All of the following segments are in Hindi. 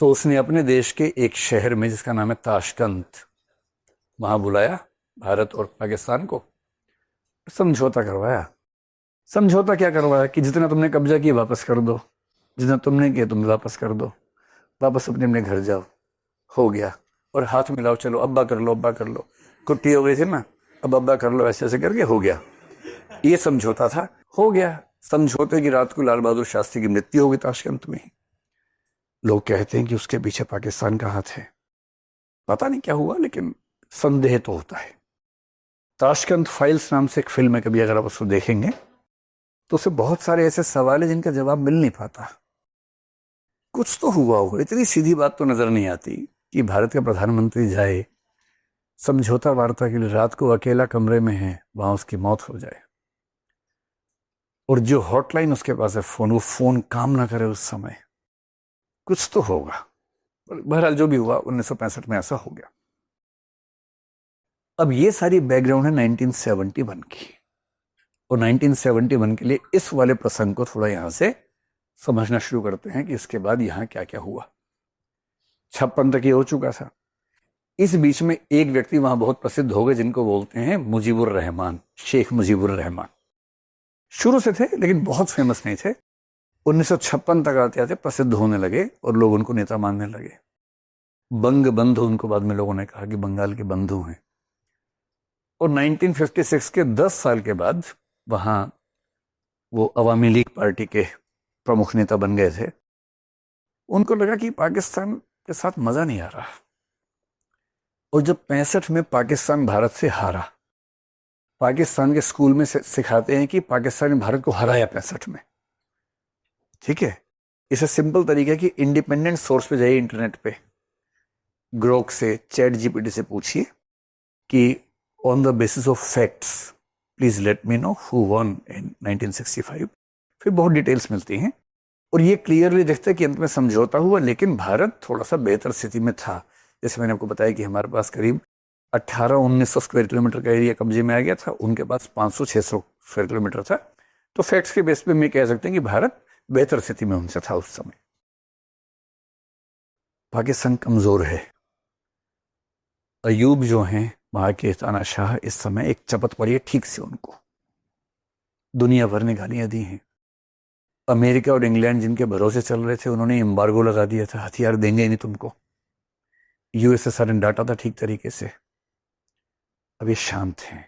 तो उसने अपने देश के एक शहर में जिसका नाम है ताशकंद, वहां बुलाया भारत और पाकिस्तान को, समझौता करवाया। समझौता क्या करवाया कि जितना तुमने कब्जा किया वापस कर दो, जितना तुमने किया तुम वापस कर दो, वापस अपने अपने घर जाओ। हो गया। और हाथ मिलाओ, चलो अब्बा कर लो, अब्बा कर लो। कुट्टी हो गई थी ना, अब अब्बा कर लो, ऐसे ऐसे करके हो गया। ये समझौता था। हो गया। समझौते की रात को लाल बहादुर शास्त्री की मृत्यु हो गई ताशकंद में ही। लोग कहते हैं कि उसके पीछे पाकिस्तान का हाथ है। पता नहीं क्या हुआ, लेकिन संदेह तो होता है। ताशकंद फाइल्स नाम से एक फिल्म है, कभी अगर आप उसको देखेंगे तो उससे बहुत सारे ऐसे सवाल है जिनका जवाब मिल नहीं पाता। कुछ तो हुआ होगा, इतनी सीधी बात तो नजर नहीं आती कि भारत का प्रधानमंत्री जाए, समझौता वार्ता के लिए रात को अकेला कमरे में है, वहां उसकी मौत हो जाए, और जो हॉटलाइन उसके पास है फोन, वो फोन काम ना करे उस समय। कुछ तो होगा। बहरहाल जो भी हुआ 1965 में ऐसा हो गया। अब ये सारी बैकग्राउंड है 1971 की, और 1971 के लिए इस वाले प्रसंग को थोड़ा यहां से समझना शुरू करते हैं कि इसके बाद यहां क्या क्या हुआ। 56 तक ये हो चुका था। इस बीच में एक व्यक्ति वहां बहुत प्रसिद्ध हो गए जिनको बोलते हैं मुजीबुर रहमान, शेख मुजीबुर रहमान। शुरू से थे लेकिन बहुत फेमस नहीं थे। 1956 तक आते आते प्रसिद्ध होने लगे और लोग उनको नेता मानने लगे। बंग बंधु उनको बाद में लोगों ने कहा कि बंगाल के बंधु हैं। और 1956 के 10 साल के बाद वहां वो अवामी लीग पार्टी के प्रमुख नेता बन गए थे। उनको लगा कि पाकिस्तान के साथ मजा नहीं आ रहा। और जब 65 में पाकिस्तान भारत से हारा, पाकिस्तान के स्कूल में सिखाते हैं कि पाकिस्तान ने भारत को हराया 65 में। ठीक है। इसे सिंपल तरीका है कि इंडिपेंडेंट सोर्स पे जाइए इंटरनेट पे, ग्रोक से, चैट जीपीटी से पूछिए कि on the basis of facts please let me know who one in 1965। फिर बहुत डिटेल्स मिलती हैं और ये क्लियरली दिखता है कि अंत में समझौता हुआ, लेकिन भारत थोड़ा सा बेहतर स्थिति में था। जैसे मैंने आपको बताया कि हमारे पास करीब 1800-1900 स्क्वायर किलोमीटर का एरिया कब्जे में आ गया था, उनके पास 500-600 स्क्वायर किलोमीटर था। तो फैक्ट्स के बेस पे मैं कह सकते हैं कि भारत बेहतर स्थिति में उनसे था उस समय। पाकिस्तान कमजोर है। अयूब जो हैं वहां के तानाशाह, इस समय एक चपत पड़ी है ठीक से उनको। दुनिया भर ने गालियां दी हैं। अमेरिका और इंग्लैंड जिनके भरोसे चल रहे थे, उन्होंने एम्बार्गो लगा दिया था, हथियार देंगे ही नहीं तुमको। यूएसएसआर ने डांटा था ठीक तरीके से। अब ये शांत हैं।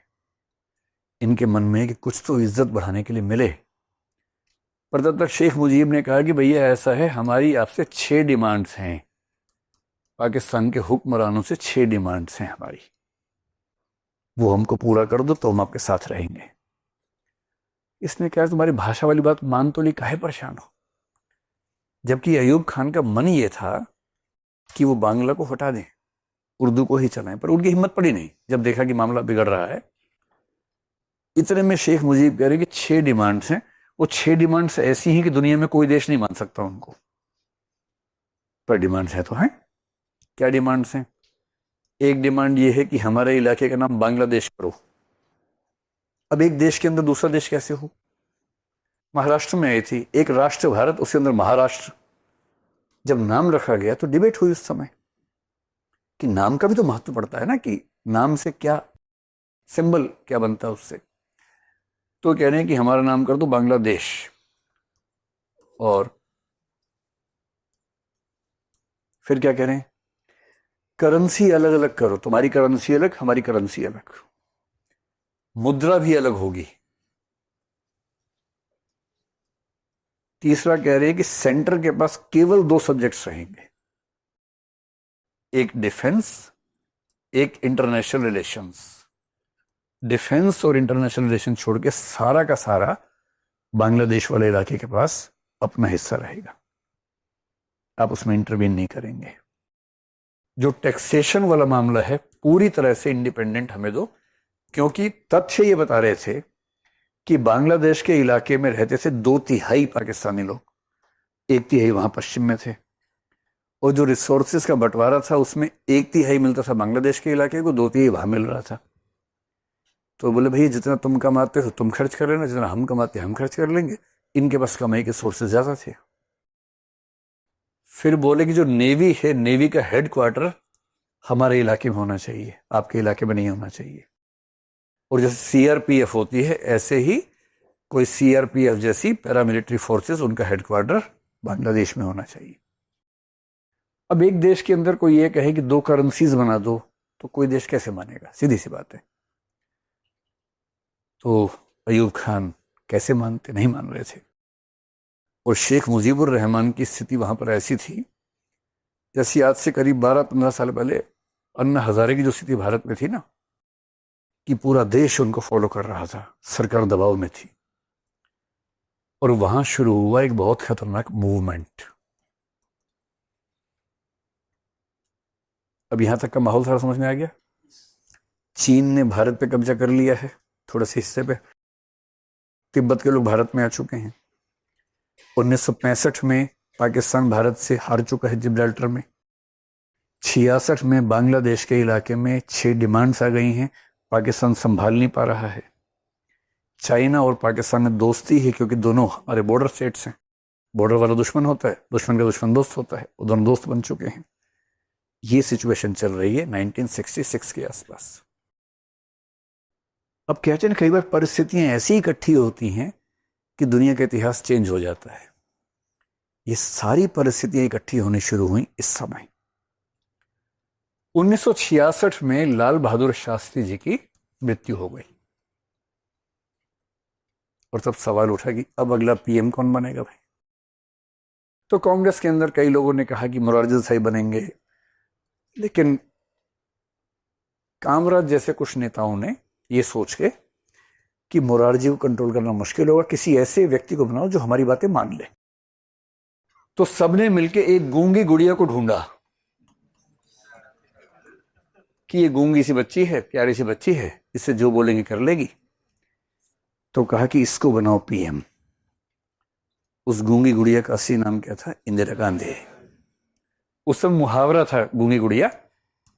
इनके मन में कि कुछ तो इज्जत बढ़ाने के लिए मिले। पर तब तक शेख मुजीब ने कहा कि भैया ऐसा है, हमारी आपसे 6 डिमांड्स हैं। पाकिस्तान के हुक्मरानों से 6 डिमांड्स हैं हमारी, वो हमको पूरा कर दो तो हम आपके साथ रहेंगे। इसने कहा तुम्हारी भाषा वाली बात मान तो ली, काहे परेशान हो। जबकि अयूब खान का मन ये था कि वो बांग्ला को हटा दें, उर्दू को ही चलाएं, पर उनकी हिम्मत पड़ी नहीं जब देखा कि मामला बिगड़ रहा है। इतने में शेख मुजीब कह रहे कि 6 डिमांड्स हैं। वो 6 डिमांड्स ऐसी हैं कि दुनिया में कोई देश नहीं मान सकता उनको, पर डिमांड्स है तो हैं। क्या डिमांड्स हैं? एक डिमांड ये है कि हमारे इलाके का नाम बांग्लादेश करो। अब एक देश के अंदर दूसरा देश कैसे हो? महाराष्ट्र में आई थी एक राष्ट्र भारत, उसके अंदर महाराष्ट्र। जब नाम रखा गया तो डिबेट हुई उस समय कि नाम का भी तो महत्व पड़ता है ना, कि नाम से क्या सिंबल क्या बनता है उससे। तो कह रहे हैं कि हमारा नाम कर दो बांग्लादेश, और फिर क्या कह रहे हैं, करेंसी अलग अलग करो, तुम्हारी करेंसी अलग, हमारी करेंसी अलग, मुद्रा भी अलग होगी। तीसरा कह रहे हैं कि सेंटर के पास केवल 2 सब्जेक्ट्स रहेंगे, एक डिफेंस, एक इंटरनेशनल रिलेशंस। डिफेंस और इंटरनेशनल रिलेशन छोड़ के सारा का सारा बांग्लादेश वाले इलाके के पास अपना हिस्सा रहेगा, आप उसमें इंटरवीन नहीं करेंगे। जो टैक्सेशन वाला मामला है पूरी तरह से इंडिपेंडेंट हमें दो, क्योंकि तथ्य ये बता रहे थे कि बांग्लादेश के इलाके में रहते थे 2/3 पाकिस्तानी लोग, 1/3 वहां पश्चिम में थे। और जो रिसोर्सेज का बंटवारा था उसमें 1/3 मिलता था बांग्लादेश के इलाके को, 2/3 वहां मिल रहा था। तो बोले भैया जितना तुम कमाते हो तुम खर्च कर लेना, जितना हम कमाते हैं हम खर्च कर लेंगे। इनके पास कमाई के सोर्सेज ज्यादा थे। फिर बोले कि जो नेवी है, नेवी का हेडक्वार्टर हमारे इलाके में होना चाहिए, आपके इलाके में नहीं होना चाहिए। और जैसे सीआरपीएफ होती है, ऐसे ही कोई सीआरपीएफ जैसी पैरामिलिट्री फोर्सेस, उनका हेडक्वार्टर बांग्लादेश में होना चाहिए। अब एक देश के अंदर कोई ये कहे कि 2 करेंसीज बना दो, तो कोई देश कैसे मानेगा? सीधी सी बात है। तो अयूब खान कैसे मानते? नहीं मान रहे थे। और शेख मुजीबुर रहमान की स्थिति वहां पर ऐसी थी, जैसी आज से करीब 12-15 साल पहले अन्ना हजारे की जो स्थिति भारत में थी ना, कि पूरा देश उनको फॉलो कर रहा था, सरकार दबाव में थी। और वहां शुरू हुआ एक बहुत खतरनाक मूवमेंट। अब यहां तक का माहौल सारा समझ में आ गया। चीन ने भारत पे कब्जा कर लिया है, थोड़े से हिस्से पे। तिब्बत के लोग भारत में आ चुके हैं। 1965 में पाकिस्तान भारत से हार चुका है जिब्राल्टर में। 66 में बांग्लादेश के इलाके में 6 डिमांड्स आ गई हैं, पाकिस्तान संभाल नहीं पा रहा है। चाइना और पाकिस्तान में दोस्ती है, क्योंकि दोनों हमारे बॉर्डर स्टेट्स हैं। बॉर्डर वाला दुश्मन होता है, दुश्मन का दुश्मन दोस्त होता है, वो दोनों दोस्त बन चुके हैं। ये सिचुएशन चल रही है 1966 के आसपास। अब कहते हैं कई बार परिस्थितियां ऐसी इकट्ठी होती हैं कि दुनिया का इतिहास चेंज हो जाता है। ये सारी परिस्थितियां इकट्ठी होनी शुरू हुई इस समय। 1966 में लाल बहादुर शास्त्री जी की मृत्यु हो गई। और तब सवाल उठा कि अब अगला पीएम कौन बनेगा भाई? तो कांग्रेस के अंदर कई लोगों ने कहा कि मोरारजी देसाई बनेंगे, लेकिन कामराज जैसे कुछ नेताओं ने ये सोच के कि मोरारजी को कंट्रोल करना मुश्किल होगा, किसी ऐसे व्यक्ति को बनाओ जो हमारी बातें मान ले। तो सबने मिलके एक गूंगी गुड़िया को ढूंढा कि ये गूंगी सी बच्ची है, प्यारी सी बच्ची है, इससे जो बोलेंगे कर लेगी। तो कहा कि इसको बनाओ पीएम। उस गूंगी गुड़िया का असली नाम क्या था? इंदिरा गांधी। उस समय मुहावरा था गूंगी गुड़िया,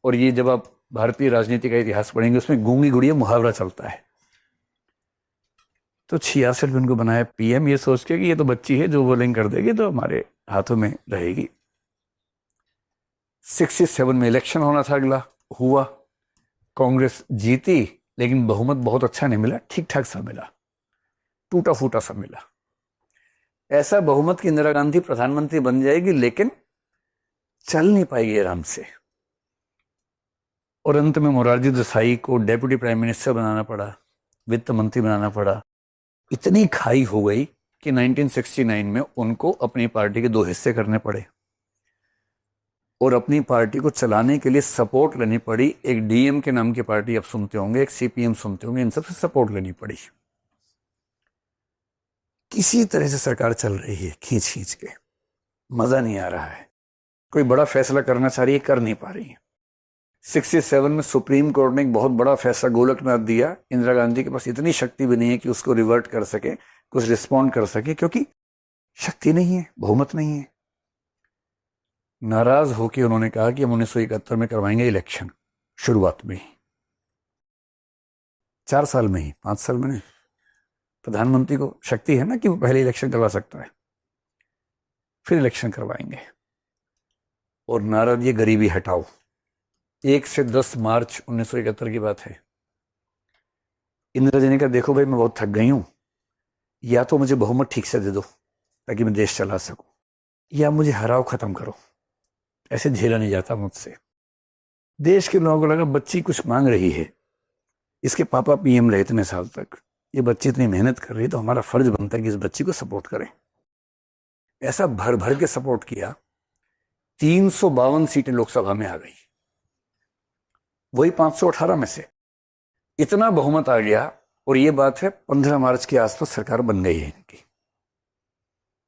और ये जब आप भारतीय राजनीति का इतिहास पढ़ेंगे उसमें गूंगी गुड़िया मुहावरा चलता है। तो 66 में उनको बनाया पीएम, ये सोच के कि ये तो बच्ची है, जो बोलेंगे कर देगी, तो हमारे हाथों में रहेगी। 67 में इलेक्शन होना था, अगला हुआ। कांग्रेस जीती, लेकिन बहुमत बहुत अच्छा नहीं मिला, ठीक ठाक सा मिला, टूटा फूटा सा मिला। ऐसा बहुमत कि इंदिरा गांधी प्रधानमंत्री बन जाएगी, लेकिन चल नहीं पाएगी आराम से। और अंत में मोरारजी देसाई को डेप्यूटी प्राइम मिनिस्टर बनाना पड़ा, वित्त मंत्री बनाना पड़ा। इतनी खाई हो गई कि 1969 में उनको अपनी पार्टी के 2 हिस्से करने पड़े, और अपनी पार्टी को चलाने के लिए सपोर्ट लेनी पड़ी। एक डीएम के नाम की पार्टी आप सुनते होंगे, एक सीपीएम सुनते होंगे, इन सबसे सपोर्ट लेनी पड़ी। किसी तरह से सरकार चल रही है खींच खींच के, मजा नहीं आ रहा है। कोई बड़ा फैसला करना चाह रही है, कर नहीं पा रही है। 67 में सुप्रीम कोर्ट ने एक बहुत बड़ा फैसला गोलकनाथ दिया। इंदिरा गांधी के पास इतनी शक्ति भी नहीं है कि उसको रिवर्ट कर सके, कुछ रिस्पॉन्ड कर सके, क्योंकि शक्ति नहीं है, बहुमत नहीं है। नाराज होकर उन्होंने कहा कि हम 1971 में करवाएंगे इलेक्शन, शुरुआत में ही, 4 साल में ही, 5 साल में नहीं। प्रधानमंत्री को शक्ति है ना कि वो पहले इलेक्शन करवा सकता है, फिर इलेक्शन करवाएंगे। और नारा दिए गरीबी हटाओ। 1 से 10 मार्च 1971 की बात है। इंदिरा जी ने कहा देखो भाई, मैं बहुत थक गई हूं, या तो मुझे बहुमत ठीक से दे दो ताकि मैं देश चला सकूं, या मुझे हराओ, खत्म करो, ऐसे झेला नहीं जाता मुझसे। देश के लोगों को लगा बच्ची कुछ मांग रही है, इसके पापा पीएम रहे इतने साल तक, ये बच्ची इतनी मेहनत कर रही है, तो हमारा फर्ज बनता है कि इस बच्ची को सपोर्ट करें। ऐसा भर भर के सपोर्ट किया। 352 सीटें लोकसभा में आ गई, वही 518 में से। इतना बहुमत आ गया, और ये बात है 15 मार्च के आसपास सरकार बन गई है इनकी।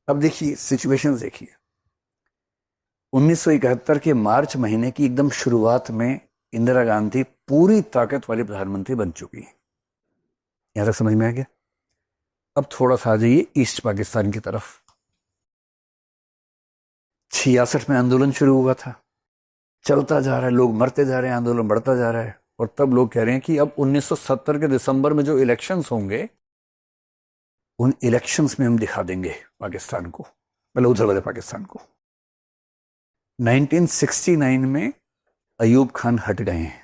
अब देखिए सिचुएशन देखिए, 1971 के मार्च महीने की एकदम शुरुआत में इंदिरा गांधी पूरी ताकत वाली प्रधानमंत्री बन चुकी है। यहां तक समझ में आ गया? अब थोड़ा सा आ जाइए ईस्ट पाकिस्तान की तरफ। 66 में आंदोलन शुरू हुआ था, चलता जा रहा है, लोग मरते जा रहे हैं, आंदोलन बढ़ता जा रहा है। और तब लोग कह रहे हैं कि अब 1970 के दिसंबर में जो इलेक्शंस होंगे, उन इलेक्शंस में हम दिखा देंगे पाकिस्तान को, मतलब उधर वाले पाकिस्तान को। 1969 में अयूब खान हट गए हैं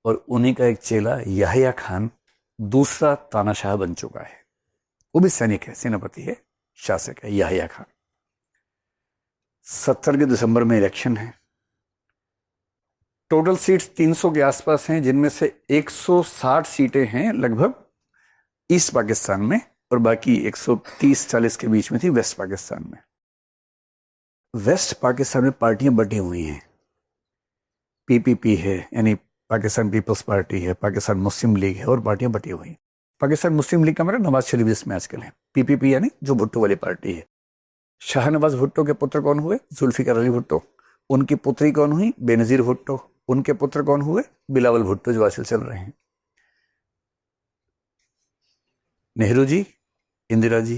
और उन्हीं का एक चेला याहिया खान दूसरा तानाशाह बन चुका है। वो भी सैनिक है, सेनापति है, शासक है, याहिया खान। 70 के दिसंबर में इलेक्शन है। टोटल सीट्स 300 के आसपास हैं, जिनमें से 160 सीटें हैं लगभग ईस्ट पाकिस्तान में और बाकी 130-40 के बीच में थी वेस्ट पाकिस्तान में। वेस्ट पाकिस्तान में पार्टियां बटी हुई हैं। पीपीपी है, यानी पाकिस्तान पीपल्स पार्टी है, पाकिस्तान मुस्लिम लीग है, और पार्टियां बटी हुई हैं। पाकिस्तान मुस्लिम लीग का मतलब नवाज शरीफ जिसमें आजकल है। पीपीपी यानी जो भुट्टो वाली पार्टी है। शाहनवाज भुट्टो के पुत्र कौन हुए? जुल्फिकार अली भुट्टो। उनकी पुत्री कौन हुई? बेनजीर भुट्टो। उनके पुत्र कौन हुए? बिलावल भुट्टो, जो आजकल चल रहे हैं। नेहरू जी, इंदिरा जी,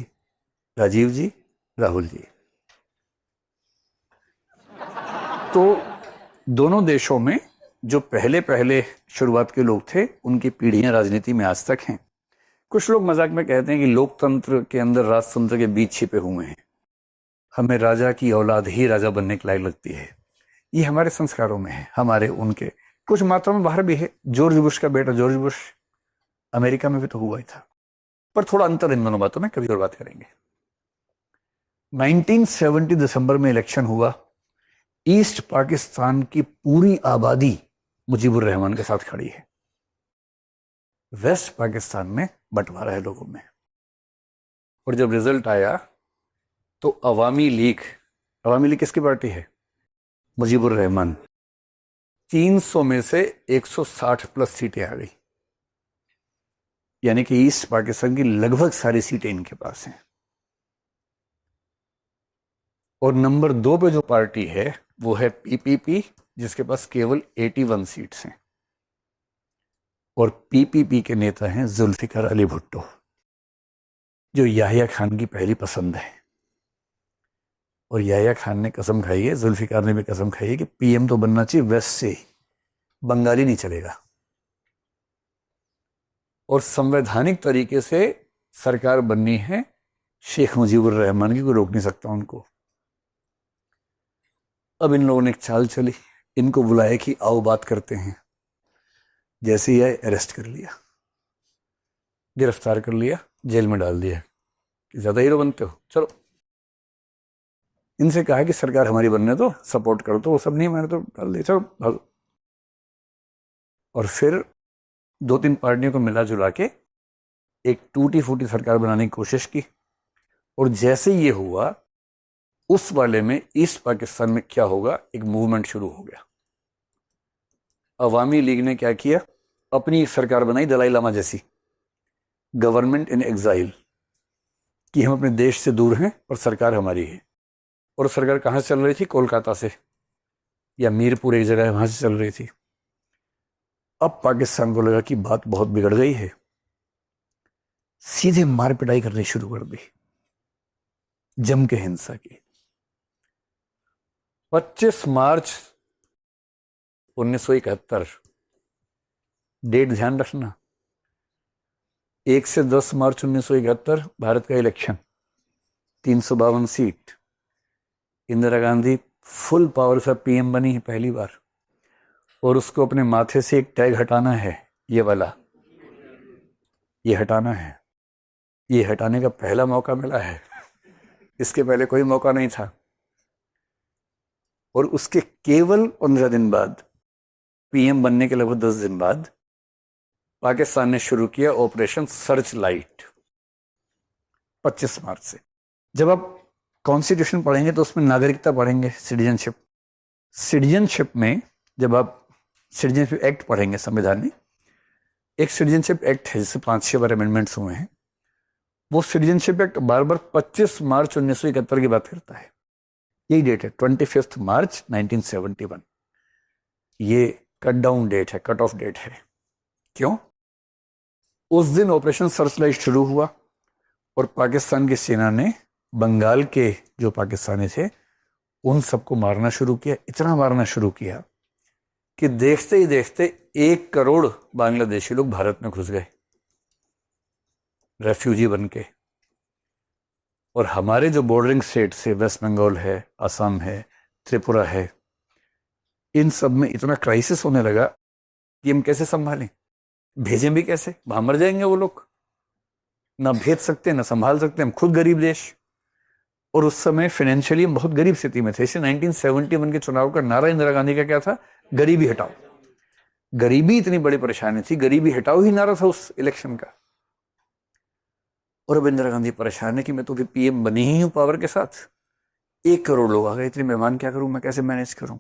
राजीव जी, राहुल जी। तो दोनों देशों में जो पहले पहले शुरुआत के लोग थे, उनकी पीढ़ियां राजनीति में आज तक हैं। कुछ लोग मजाक में कहते हैं कि लोकतंत्र के अंदर राजतंत्र के बीच छिपे हुए हैं, हमें राजा की औलाद ही राजा बनने के लायक लगती है। ये हमारे संस्कारों में है, हमारे उनके कुछ मात्रा में बाहर भी है। जॉर्ज बुश का बेटा जॉर्ज बुश अमेरिका में भी तो हुआ ही था, पर थोड़ा अंतर इन दोनों बातों में, कभी और बात करेंगे। 1970 दिसंबर में इलेक्शन हुआ। ईस्ट पाकिस्तान की पूरी आबादी मुजीबुर रहमान के साथ खड़ी है। वेस्ट पाकिस्तान में बंटवारा है लोगों में। और जब रिजल्ट आया तो अवामी लीग किसकी पार्टी है? मुजीबुर रहमान। 300 में से 160 प्लस सीटें आ गई, यानी कि ईस्ट पाकिस्तान की लगभग सारी सीटें इनके पास हैं। और नंबर 2 पे जो पार्टी है वो है पीपीपी, जिसके पास केवल 81 सीट्स हैं। और पीपीपी के नेता हैं जुल्फिकार अली भुट्टो, जो याहिया खान की पहली पसंद है। और याहिया खान ने कसम खाई है, जुल्फिकार ने भी कसम खाई है कि पीएम तो बनना चाहिए वेस्ट से, बंगाली नहीं चलेगा। और संवैधानिक तरीके से सरकार बननी है शेख मुजीबुर रहमान की, कोई रोक नहीं सकता उनको। अब इन लोगों ने एक चाल चली, इनको बुलाया कि आओ बात करते हैं। जैसे ही आए अरेस्ट कर लिया, गिरफ्तार कर लिया, जेल में डाल दिया कि ज्यादा हीरो बनते हो, चलो। इनसे कहा कि सरकार हमारी बनने दो, सपोर्ट करो, तो वो सब नहीं, मैंने तो डाल दिया, चलो भागो। और फिर 2-3 पार्टियों को मिला जुला के एक टूटी फूटी सरकार बनाने की कोशिश की। और जैसे ये हुआ, उस वाले में ईस्ट पाकिस्तान में क्या होगा, एक मूवमेंट शुरू हो गया। अवामी लीग ने क्या किया, अपनी सरकार बनाई दलाई लामा जैसी, गवर्नमेंट इन एग्जाइल, कि हम अपने देश से दूर हैं और सरकार हमारी है। और सरकार कहाँ से चल रही थी? कोलकाता से, या मीरपुर एक जगह है, वहां से चल रही थी। अब पाकिस्तान को लगा कि बात बहुत बिगड़ गई है, सीधे मार पिटाई करनी शुरू कर दी, जम के हिंसा की। 25 मार्च 1971, डेट ध्यान रखना, 1 से 10 मार्च 1971 भारत का election, 352 seat. Indira Gandhi full power से पीएम बनी है पहली बार, और उसको अपने माथे से एक टैग हटाना है, ये वाला, ये हटाना है। ये हटाने का पहला मौका मिला है, इसके पहले कोई मौका नहीं था। और उसके केवल 15 दिन बाद, पीएम बनने के लगभग 10 दिन बाद, पाकिस्तान ने शुरू किया ऑपरेशन सर्च लाइट, 25 मार्च से। जब आप कॉन्स्टिट्यूशन पढ़ेंगे तो उसमें नागरिकता पढ़ेंगे, सिटीजनशिप। सिटीजनशिप में जब आप सिटीजनशिप एक्ट पढ़ेंगे, संविधान में एक सिटीजनशिप एक्ट है जिससे 5-6 बार अमेंडमेंट्स हुए हैं। वो सिटीजनशिप एक्ट बार बार 25 मार्च 1971 की बात करता है। यही डेट है, 25 मार्च 1971। ये कट डाउन डेट है, कट ऑफ डेट है। क्यों? उस दिन ऑपरेशन सर्चलाइट शुरू हुआ और पाकिस्तान की सेना ने बंगाल के जो पाकिस्तानी थे उन सबको मारना शुरू किया। इतना मारना शुरू किया कि देखते ही देखते 1 करोड़ बांग्लादेशी लोग भारत में घुस गए, रेफ्यूजी बन के। और हमारे जो बॉर्डरिंग स्टेट से वेस्ट बंगाल है, असम है, त्रिपुरा है, इन सब में इतना क्राइसिस होने लगा कि हम कैसे संभालें, भेजें भी कैसे, वहां मर जाएंगे वो लोग, ना भेज सकते ना संभाल सकते, हम खुद गरीब देश। और उस समय फाइनेंशियली हम बहुत गरीब स्थिति में थे। इसलिए 1971 के चुनाव का नारा इंदिरा गांधी का क्या था? गरीबी हटाओ। गरीबी इतनी बड़ी परेशानी थी, गरीबी हटाओ ही नारा था उस इलेक्शन का। और अब इंदिरा गांधी परेशान है कि मैं तो भी पीएम बनी ही हूं पावर के साथ, 1 करोड़ लोग आ गए, इतने मेहमान क्या करूं मैं, कैसे मैनेज करूं?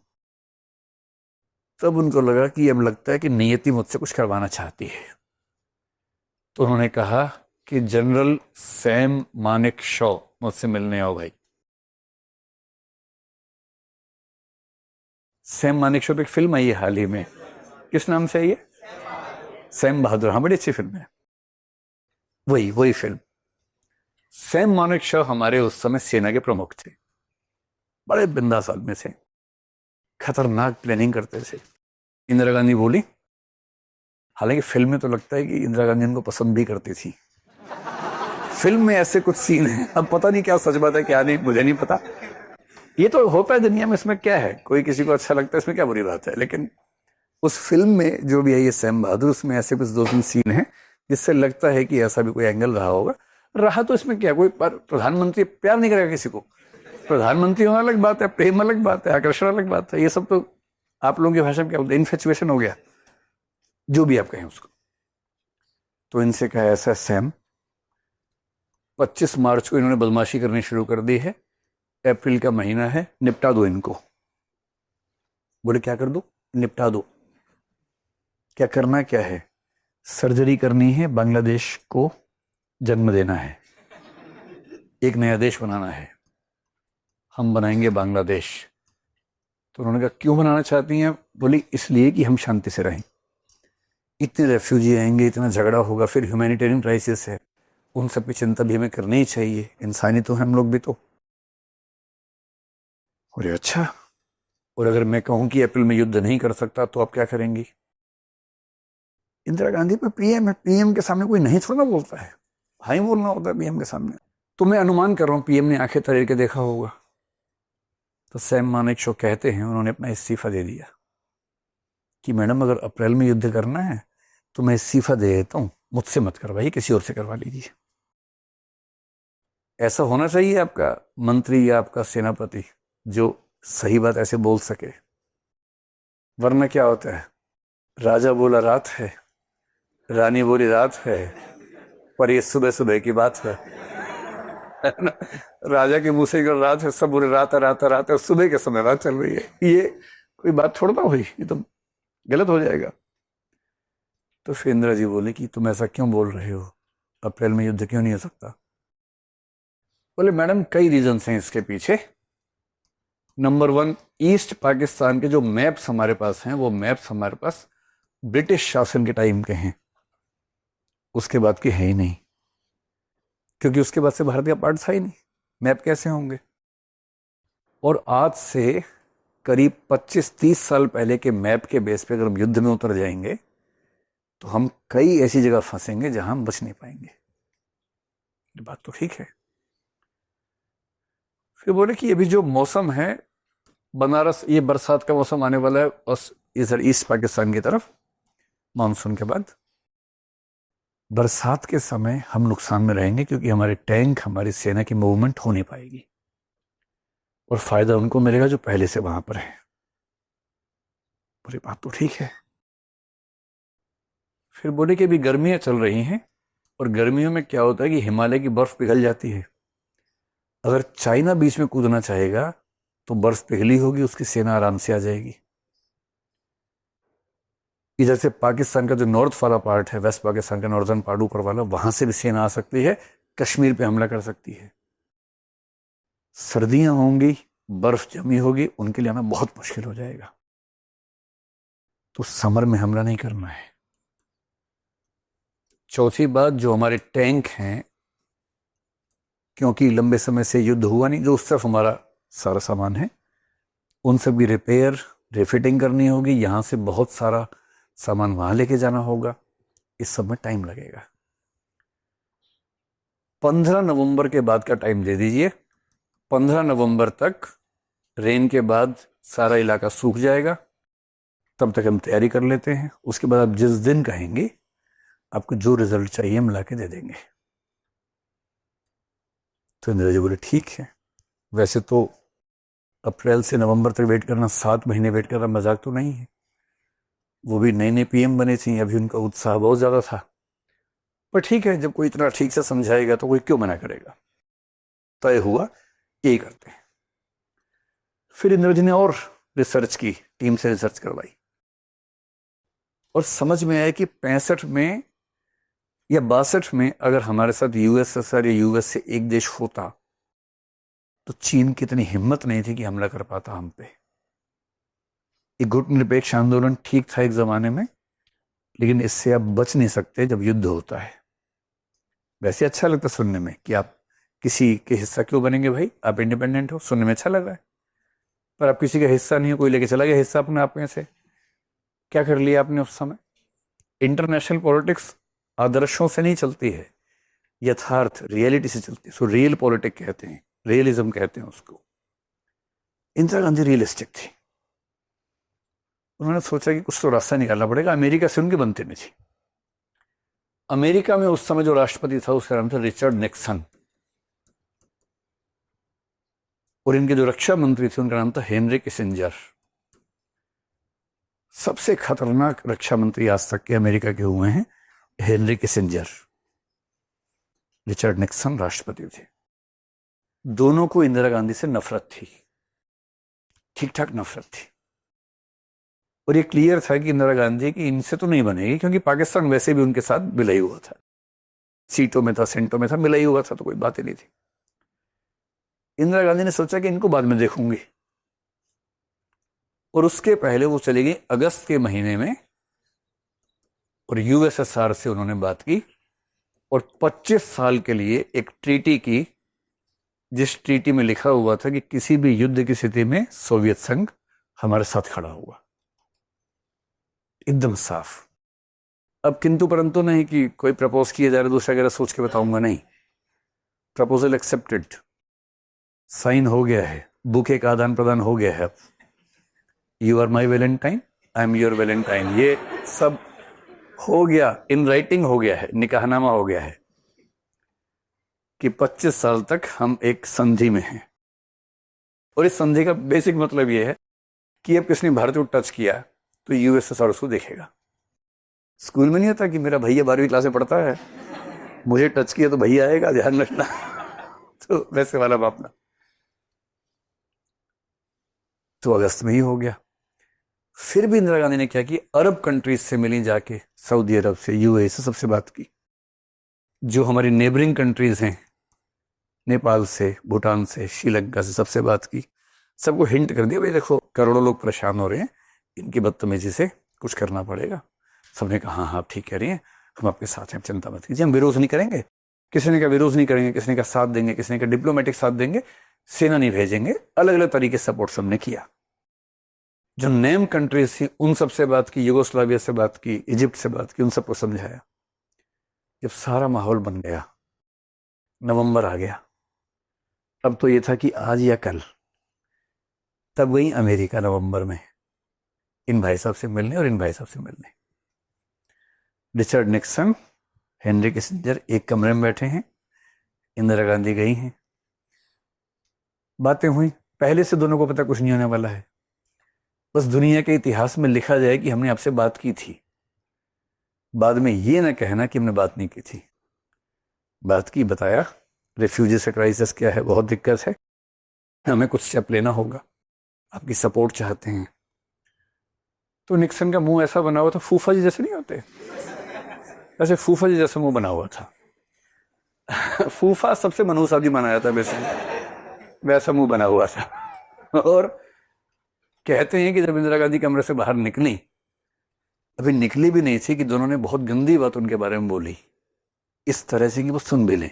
तब उनको लगा कि अब लगता है कि नियति मुझसे कुछ करवाना चाहती है। तो उन्होंने कहा कि जनरल सैम मानेकशॉ मुझसे मिलने आओ भाई। सैम मानेकशॉ पे एक फिल्म आई है हाल ही में, किस नाम से आई है? सैम बहादुर। हाँ, बड़ी अच्छी फिल्म है। वही वही फिल्म। सैम मानेकशॉ हमारे उस समय सेना के प्रमुख थे, बड़े बिंदास आदमी थे, खतरनाक प्लानिंग करते थे। इंदिरा गांधी बोली, हालांकि फिल्म में तो लगता है कि इंदिरा गांधी उनको पसंद भी करती थी। फिल्म में ऐसे कुछ सीन है, अब पता नहीं क्या सच बात है क्या नहीं, मुझे नहीं पता। ये तो होता है दुनिया में, इसमें क्या है, कोई किसी को अच्छा लगता है, इसमें क्या बुरी बात है। लेकिन उस फिल्म में जो भी है ये सैम बहादुर, उसमें ऐसे कुछ 2-3 सीन है जिससे लगता है कि ऐसा भी कोई एंगल रहा होगा। रहा तो इसमें क्या, कोई प्रधानमंत्री प्यार नहीं करेगा किसी को? प्रधानमंत्री होना अलग बात है, प्रेम अलग बात है, आकर्षण अलग बात है। ये सब तो आप लोगों की भाषा में क्या बोलते हैं, इन्फेचुएशन हो गया, जो भी आप कहें उसको। तो इनसे कहा ऐसा सैम, 25 मार्च को इन्होंने बदमाशी करनी शुरू कर दी है, अप्रैल का महीना है, निपटा दो इनको। बोले क्या कर दो? निपटा दो। क्या करना क्या है? सर्जरी करनी है, बांग्लादेश को जन्म देना है, एक नया देश बनाना है, हम बनाएंगे बांग्लादेश। तो उन्होंने कहा क्यों बनाना चाहती हैं? बोली इसलिए कि हम शांति से रहें, इतने रेफ्यूजी आएंगे, इतना झगड़ा होगा, फिर ह्यूमैनिटेरियन क्राइसिस है, उन सब की चिंता भी हमें करनी ही चाहिए, इंसानी तो हम लोग भी तो। अरे अच्छा, और अगर मैं कहूं कि अप्रैल में युद्ध नहीं कर सकता तो आप क्या करेंगी? इंदिरा गांधी पे पीएम है, पीएम के सामने कोई नहीं थोड़ा बोलता है, हाई बोलना होता है पीएम के सामने। तो मैं अनुमान कर रहा हूं पीएम ने आंखें तरेर के देखा होगा। तो सैम मानेकशॉ कहते हैं उन्होंने अपना इस्तीफा दे दिया कि मैडम अगर अप्रैल में युद्ध करना है तो मैं इस्तीफा दे देता हूं, मुझसे मत करवाइए, किसी और से करवा लीजिए। ऐसा होना चाहिए आपका मंत्री या आपका सेनापति जो सही बात ऐसे बोल सके। वरना क्या होता है, राजा बोला रात है, रानी बोली रात है, पर ये सुबह सुबह की बात है ना? राजा के मुंह से अगर रात है, सब बोले रात है रात है रात है, सुबह के समय रात चल रही है, ये कोई बात थोड़ा ना हुई, ये तो गलत हो जाएगा। तो फिर इंदिरा जी बोले कि तुम ऐसा क्यों बोल रहे हो, अप्रैल में युद्ध क्यों नहीं हो सकता? बोले मैडम कई रीजंस हैं इसके पीछे। नंबर 1, ईस्ट पाकिस्तान के जो मैप्स हमारे पास हैं, वो मैप्स हमारे पास ब्रिटिश शासन के टाइम के हैं, उसके बाद के है ही नहीं, क्योंकि उसके बाद से भारत का पार्ट था ही नहीं, मैप कैसे होंगे? और आज से करीब 25-30 साल पहले के मैप के बेस पे अगर हम युद्ध में उतर जाएंगे तो हम कई ऐसी जगह फंसेंगे जहां हम बच नहीं पाएंगे। ये बात तो ठीक है। फिर बोले कि अभी जो मौसम है बनारस, ये बरसात का मौसम आने वाला है इधर ईस्ट पाकिस्तान की तरफ, मानसून के बाद। बरसात के समय हम नुकसान में रहेंगे क्योंकि हमारे टैंक, हमारी सेना की मूवमेंट हो नहीं पाएगी, और फायदा उनको मिलेगा जो पहले से वहां पर है। पूरी बात तो ठीक है। फिर बोले कि अभी गर्मियां चल रही हैं, और गर्मियों में क्या होता है कि हिमालय की बर्फ पिघल जाती है। अगर चाइना बीच में कूदना चाहेगा तो बर्फ पिघली होगी, उसकी सेना आराम से आ जाएगी। इधर से पाकिस्तान का जो नॉर्थ वाला पार्ट है, वेस्ट पाकिस्तान का नॉर्दर्न पार्ट ऊपर वाला, वहां से भी सेना आ सकती है, कश्मीर पे हमला कर सकती है। सर्दियां होंगी, बर्फ जमी होगी, उनके लिए आना बहुत मुश्किल हो जाएगा। तो समर में हमला नहीं करना है। चौथी बात, जो हमारे टैंक हैं, क्योंकि लंबे समय से युद्ध हुआ नहीं, जो उस तरफ हमारा सारा सामान है, उन सब की रिपेयर, रिफिटिंग करनी होगी, यहां से बहुत सारा सामान वहां लेके जाना होगा, इस सब में टाइम लगेगा। 15 नवंबर के बाद का टाइम दे दीजिए। 15 नवंबर तक रेन के बाद सारा इलाका सूख जाएगा, तब तक हम तैयारी कर लेते हैं। उसके बाद आप जिस दिन कहेंगे आपको जो रिजल्ट चाहिए हम ला के दे देंगे। तो इंदिरा जी बोले ठीक है। वैसे तो अप्रैल से नवंबर तक वेट करना, 7 महीने वेट करना मजाक तो नहीं है। वो भी नए नए पीएम बने थे, अभी उनका उत्साह बहुत ज्यादा था। पर ठीक है, जब कोई इतना ठीक से समझाएगा तो कोई क्यों मना करेगा। तय हुआ यही करते हैं। फिर इंदिरा जी ने और रिसर्च की, टीम से रिसर्च करवाई और समझ में आया कि 65 में या 62 में अगर हमारे साथ यूएसएसआर या यूएस से एक देश होता तो चीन की इतनी हिम्मत नहीं थी कि हमला कर पाता हम पे। एक गुटनिरपेक्ष आंदोलन ठीक था एक जमाने में, लेकिन इससे आप बच नहीं सकते जब युद्ध होता है। वैसे अच्छा लगता सुनने में कि आप किसी के हिस्सा क्यों बनेंगे भाई, आप इंडिपेंडेंट हो, सुनने में अच्छा लग रहा है। पर आप किसी का हिस्सा नहीं हो, कोई लेके चला गया हिस्सा अपने आप में से। क्या कर लिया आपने उस समय। इंटरनेशनल पॉलिटिक्स आदर्शों से नहीं चलती है, यथार्थ रियलिटी से चलती है। सो रियल पॉलिटिक्स कहते हैं, रियलिज्म कहते हैं उसको। इंदिरा गांधी रियलिस्टिक थी। उन्होंने सोचा कि कुछ तो रास्ता निकालना पड़ेगा। अमेरिका से उनकी बनती नहीं थी। अमेरिका में उस समय जो राष्ट्रपति था उसका नाम था रिचर्ड निक्सन, और इनके जो रक्षा मंत्री थे उनका नाम था हेनरी किसिंजर। सबसे खतरनाक रक्षा मंत्री आज तक के अमेरिका के हुए हैं हेनरी किसिंजर। रिचर्ड निक्सन राष्ट्रपति थे। दोनों को इंदिरा गांधी से नफरत थी, ठीक ठाक नफरत थी। और ये क्लियर था कि इंदिरा गांधी की इनसे तो नहीं बनेगी, क्योंकि पाकिस्तान वैसे भी उनके साथ मिला ही हुआ था, सीटों में था, सेंटों में था, मिला ही हुआ था, तो कोई बात ही नहीं थी। इंदिरा गांधी ने सोचा कि इनको बाद में देखूंगी, और उसके पहले वो चली गई अगस्त के महीने में और यूएसएसआर से उन्होंने बात की और 25 साल के लिए एक ट्रीटी की, जिस ट्रीटी में लिखा हुआ था कि किसी भी युद्ध की स्थिति में सोवियत संघ हमारे साथ खड़ा हुआ, एकदम साफ। अब किंतु परंतु नहीं कि कोई प्रपोज किया जा रहा है दूसरा कह रहा सोच के बताऊंगा, नहीं। प्रपोजल एक्सेप्टेड, साइन हो गया है, बुके का आदान प्रदान हो गया है। You are my valentine, I am your valentine, ये सब हो गया, इन राइटिंग हो गया है, निकाहनामा हो गया है कि 25 साल तक हम एक संधि में हैं। और इस संधि का बेसिक मतलब यह है कि अब किसने भारत को टच किया तो यूएसएसआर उसको देखेगा। स्कूल में नहीं होता कि मेरा भैया 12वीं क्लास में पढ़ता है, मुझे टच किया तो भैया आएगा, ध्यान रखना। तो वैसे वाला मामला तो अगस्त में ही हो गया। फिर भी इंदिरा गांधी ने क्या कि अरब कंट्रीज से मिली जाके, सऊदी अरब से, यूएई से, सबसे बात की। जो हमारी नेबरिंग कंट्रीज हैं, नेपाल से, भूटान से, श्रीलंका से, सबसे बात की। सबको हिंट कर दिया भाई देखो करोड़ों लोग परेशान हो रहे हैं, इनकी बदतमीजी से कुछ करना पड़ेगा। सबने कहा हाँ आप ठीक कह रही हैं, हम आपके साथ हैं, चिंता मत कीजिए, हम विरोध नहीं करेंगे। किसी ने का विरोध नहीं करेंगे, किसी ने का साथ देंगे, किसी ने का डिप्लोमेटिक साथ देंगे, सेना नहीं भेजेंगे। अलग अलग तरीके से सपोर्ट सबने किया। जो नेम कंट्रीज थी उन सबसे बात की, यूगोस्लाविया से बात की, इजिप्ट से बात की, उन सबको समझाया। जब सारा माहौल बन गया, नवंबर आ गया, अब तो ये था कि आज या कल, तब गई अमेरिका नवंबर में इन भाई साहब से मिलने और इन भाई साहब से मिलने। रिचर्ड निक्सन, हेनरी किसिंजर एक कमरे में बैठे हैं, इंदिरा गांधी गई हैं, बातें हुई। पहले से दोनों को पता कुछ नहीं होने वाला है, बस दुनिया के इतिहास में लिखा जाए कि हमने आपसे बात की थी। बाद में ये ना कहना कि हमने बात नहीं की थी। बात की, बताया रिफ्यूजी से क्राइसिस क्या है, बहुत दिक्कत है, हमें कुछ स्टेप लेना होगा, आपकी सपोर्ट चाहते हैं। तो निक्सन का मुंह ऐसा बना हुआ था, फूफा जी जैसे नहीं होते, वैसे फूफा जी जैसा मुंह बना हुआ था। फूफा सबसे मनहूस आदमी माना जाता है वैसे, वैसा मुंह बना हुआ था। और कहते हैं कि जब इंदिरा गांधी कमरे से बाहर निकली, अभी निकली भी नहीं थी कि दोनों ने बहुत गंदी बात उनके बारे में बोली, इस तरह से कि वो सुन भी लें।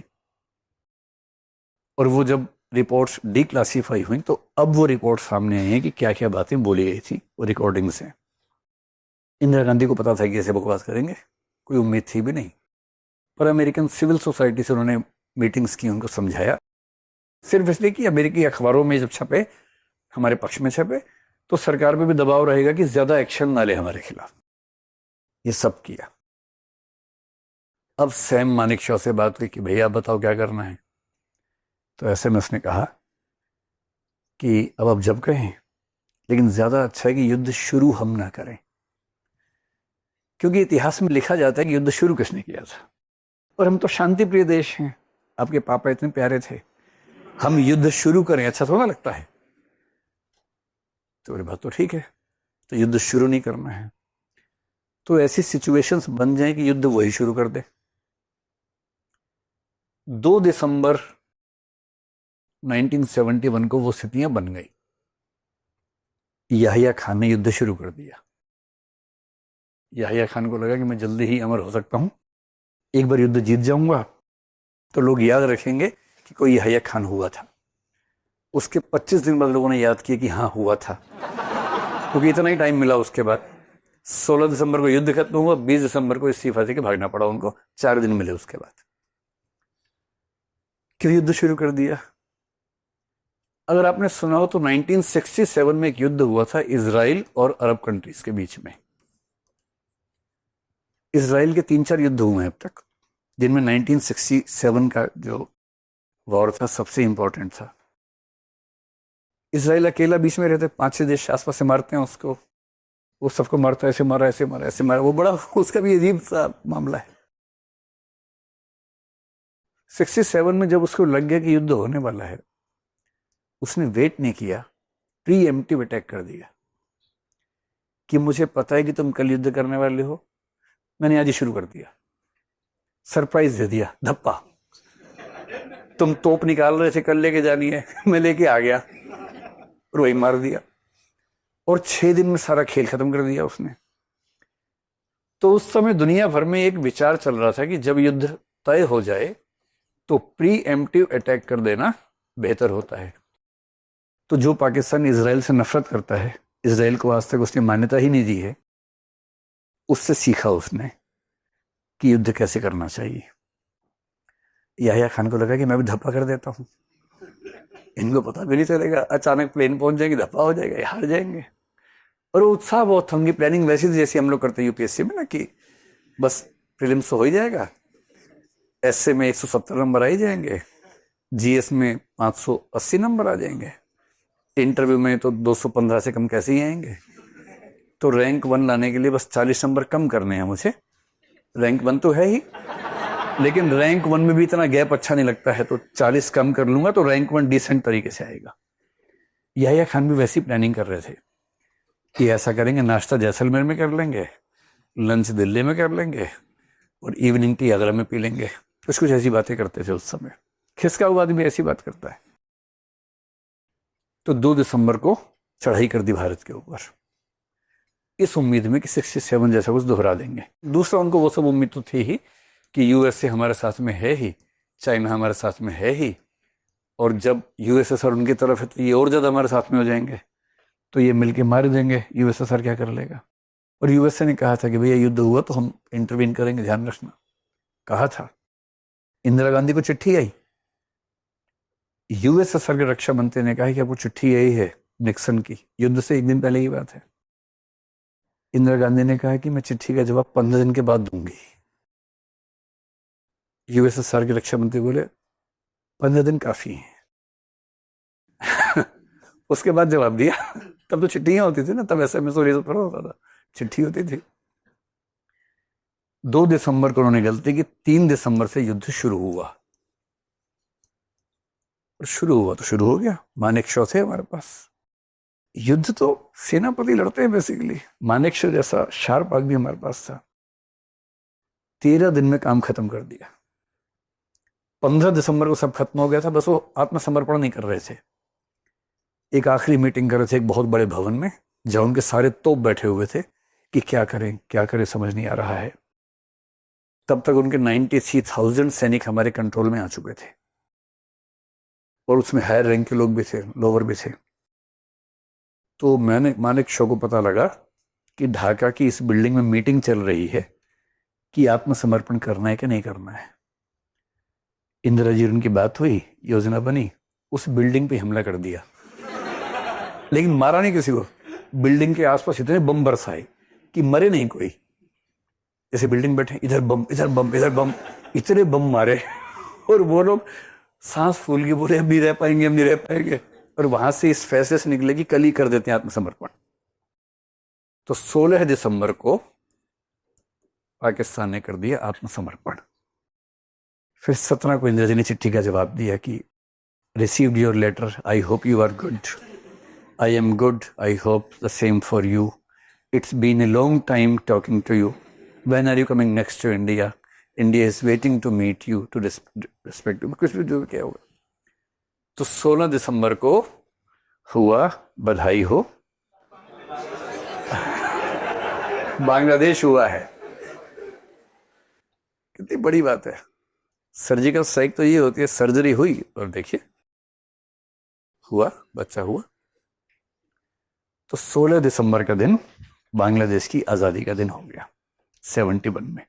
और वो जब रिपोर्ट्स डिक्लासीफाई हुई तो अब वो रिपोर्ट सामने आई है कि क्या क्या बातें बोली गई थी वो रिकॉर्डिंग से। इंदिरा गांधी को पता था कि ऐसे बकवास करेंगे, कोई उम्मीद थी भी नहीं। पर अमेरिकन सिविल सोसाइटी से उन्होंने मीटिंग्स की, उनको समझाया, सिर्फ इसलिए कि अमेरिकी अखबारों में जब छपे, हमारे पक्ष में छपे, तो सरकार पे भी दबाव रहेगा कि ज्यादा एक्शन ना ले हमारे खिलाफ। ये सब किया। अब सैम मानेकशॉ से बात हुई कि भैया बताओ क्या करना है। तो ऐसे में उसने कहा कि अब आप जब कहें, लेकिन ज्यादा अच्छा है कि युद्ध शुरू हम ना करें, क्योंकि इतिहास में लिखा जाता है कि युद्ध शुरू किसने किया था। और हम तो शांति प्रिय देश हैं, आपके पापा इतने प्यारे थे, हम युद्ध शुरू करें अच्छा थोड़ा लगता है। तो मेरी बात तो ठीक है, तो युद्ध शुरू नहीं करना है तो ऐसी सिचुएशंस बन जाए कि युद्ध वही शुरू कर दे। 2 दिसंबर 1971 को वो स्थितियां बन गई। याहिया खान ने युद्ध शुरू कर दिया। याहिया खान को लगा कि मैं जल्दी ही अमर हो सकता हूं, एक बार युद्ध जीत जाऊंगा तो लोग याद रखेंगे कि कोई याहिया खान हुआ था। उसके 25 दिन बाद लोगों ने याद किया कि हाँ हुआ था, क्योंकि इतना ही टाइम मिला। उसके बाद 16 दिसंबर को युद्ध खत्म हुआ, 20 दिसंबर को इस्तीफा दे के भागना पड़ा उनको, 4 दिन मिले उसके बाद। क्यों युद्ध शुरू कर दिया? अगर आपने सुना हो तो 1967 में एक युद्ध हुआ था इजराइल और अरब कंट्रीज के बीच में। इजराइल के 3-4 युद्ध हुए हैं अब तक, जिनमें 1967 का जो वॉर था सबसे इंपॉर्टेंट था। इजराइल अकेला बीच में रहते, 5-6 देश आसपास से मारते हैं उसको, वो सबको मारता है, ऐसे मारा ऐसे मारा ऐसे मारा, वो बड़ा उसका भी अजीब सा मामला है। 67 में जब उसको लग गया कि युद्ध होने वाला है, उसने वेट नहीं किया, प्री एम्प्टिव अटैक कर दिया कि मुझे पता है कि तुम कल युद्ध करने वाले हो, मैंने आज ही शुरू कर दिया। सरप्राइज दे दिया, धप्पा। तुम तोप निकाल रहे थे कल लेके जानी है, मैं लेके आ गया और वही मार दिया। और 6 दिन में सारा खेल खत्म कर दिया उसने। तो उस समय दुनिया भर में एक विचार चल रहा था कि जब युद्ध तय हो जाए तो प्री एम्प्टिव अटैक कर देना बेहतर होता है। तो जो पाकिस्तान इजराइल से नफरत करता है, इजराइल को आज तक उसने मान्यता ही नहीं दी है, उससे सीखा उसने कि युद्ध कैसे करना चाहिए। याहिया खान को लगा कि मैं भी धप्पा कर देता हूं, इनको पता भी नहीं चलेगा, अचानक प्लेन पहुंच जाएंगे, धप्पा हो जाएगा, ये हार जाएंगे। और वो उत्साह बहुत था, उनकी प्लानिंग वैसी थी जैसी हम लोग करते हैं यूपीएससी में ना, कि बस प्रीलिम्स तो हो ही जाएगा, एसए में 170 नंबर आ ही जाएंगे, जीएस में 580 नंबर आ जाएंगे, इंटरव्यू में तो 215 से कम कैसे ही आएंगे। तो रैंक 1 लाने के लिए बस 40 नंबर कम करने हैं मुझे। रैंक 1 तो है ही, लेकिन रैंक 1 में भी इतना गैप अच्छा नहीं लगता है, तो 40 कम कर लूंगा तो रैंक 1 डिसेंट तरीके से आएगा। याहिया खान भी वैसी प्लानिंग कर रहे थे कि ऐसा करेंगे, नाश्ता जैसलमेर में कर लेंगे, लंच दिल्ली में कर लेंगे और इवनिंग टी आगरा में पी लेंगे। कुछ कुछ ऐसी बातें करते थे उस समय। खिसका हुआ आदमी ऐसी बात करता है। तो 2 दिसंबर को चढ़ाई कर दी भारत के ऊपर, इस उम्मीद में कि 67 जैसा कुछ दोहरा देंगे। दूसरा, उनको वो सब उम्मीद तो थी ही कि यूएसए हमारे साथ में है ही, चाइना हमारे साथ में है ही, और जब यूएसएसआर उनकी तरफ है तो ये और ज्यादा हमारे साथ में हो जाएंगे, तो ये मिलके मार देंगे, यूएसएसआर क्या कर लेगा। और यूएसए ने कहा था कि भैया युद्ध हुआ तो हम इंटरवीन करेंगे, ध्यान रखना, कहा था। इंदिरा गांधी को चिट्ठी आई, यूएसएसआर के रक्षा मंत्री ने कहा कि आपको चिट्ठी आई है निक्सन की, युद्ध से 1 दिन पहले की बात है। इंदिरा गांधी ने कहा कि मैं चिट्ठी का जवाब 15 दिन के बाद दूंगी। यूएसएसआर के रक्षा मंत्री बोले 15 दिन काफी है। उसके बाद जवाब दिया। तब तो चिट्ठियां होती थी ना, तब एसएमएस और ये सब होता था, चिट्ठी होती थी। 2 दिसंबर को उन्होंने गलती की, 3 दिसंबर से युद्ध शुरू हुआ। और शुरू हुआ तो शुरू हो गया। मानेकशॉ थे हमारे पास। युद्ध तो सेनापति लड़ते हैं बेसिकली, मानेकशॉ जैसा शार्प आदमी हमारे पास था। 13 दिन में काम खत्म कर दिया। 15 दिसंबर को सब खत्म हो गया था, बस वो आत्मसमर्पण नहीं कर रहे थे। एक आखिरी मीटिंग कर रहे थे एक बहुत बड़े भवन में, जहां उनके सारे तोप बैठे हुए थे कि क्या करें समझ नहीं आ रहा है। तब तक उनके 93,000 सैनिक हमारे कंट्रोल में आ चुके थे, और उसमें हायर रैंक के लोग भी थे, लोअर भी थे। तो मानेकशॉ को पता लगा कि ढाका की इस बिल्डिंग में मीटिंग चल रही है कि आत्मसमर्पण करना है कि नहीं करना है। इंदिरा जी उनकी बात हुई, योजना बनी, उस बिल्डिंग पे हमला कर दिया, लेकिन मारा नहीं किसी को। बिल्डिंग के आसपास इतने बम बरसाए कि मरे नहीं कोई। जैसे बिल्डिंग बैठे, इधर बम, इधर बम, इधर बम, इतने बम मारे, और वो लोग सांस फूल के बोले, हम नहीं रह पाएंगे, हम नहीं रह पाएंगे। और वहां से इस फैसले से निकले कि कल ही कर देते हैं आत्मसमर्पण। तो 16 दिसंबर को पाकिस्तान ने कर दिया आत्मसमर्पण। फिर 17 को इंदिरा जी ने चिट्ठी का जवाब दिया कि received your letter, I hope you are good, I am good, I hope the same for you, it's been a long time talking to you, when are you coming next to India, India is waiting to meet you, to respect you. कुछ भी जो क्या होगा। तो 16 दिसंबर को हुआ, बधाई हो, बांग्लादेश हुआ है। कितनी बड़ी बात है। सर्जिकल स्ट्राइक तो ये होती है, सर्जरी हुई और देखिए हुआ, बच्चा हुआ। तो 16 दिसंबर का दिन बांग्लादेश की आजादी का दिन हो गया 71 में।